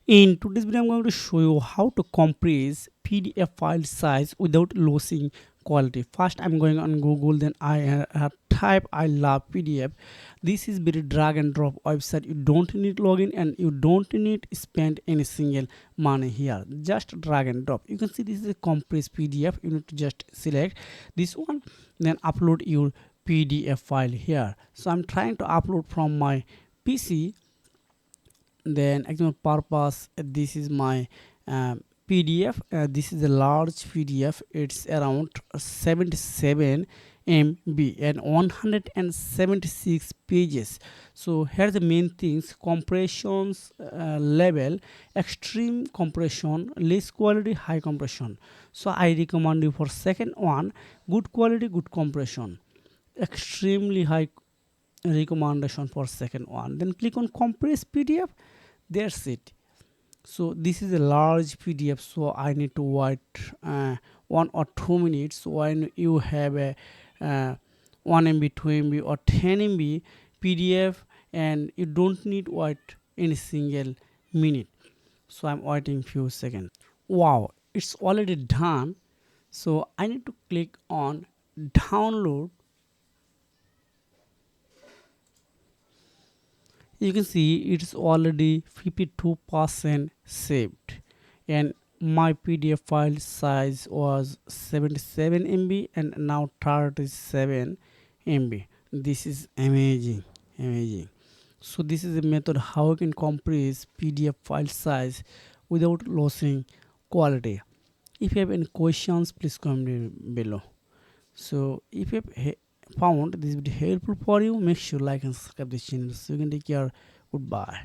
In today's video, I'm going to show you how to compress PDF file size without losing quality. First, I'm going on Google, then I type I love PDF. This is very drag and drop website. You don't need login and you don't need spend any single money here. Just drag and drop. You can see this is a compressed PDF. You need to just select this one, then upload your PDF file here. So I'm trying to upload from my PC, then example purpose, this is my PDF. This is a large PDF. It's around 77 MB and 176 pages. So here are the main things: compressions level, extreme compression, less quality, high compression. So I recommend you for second one, good quality, good compression, extremely high recommendation for second one. Then click on compress PDF. That's it. So this is a large PDF, so I need to wait 1 or 2 minutes. When you have a 1 MB, 2 MB or 10 MB PDF, and you don't need wait any single minute. So I'm waiting few seconds. Wow, it's already done. So I need to click on download. You can see it's already 52% saved, and my PDF file size was 77 MB and now 37 MB. This is amazing. So this is a method how you can compress PDF file size without losing quality. If you have any questions, please comment below. So if you have found this video helpful for you, make sure like and subscribe this channel. So you can take care. Goodbye.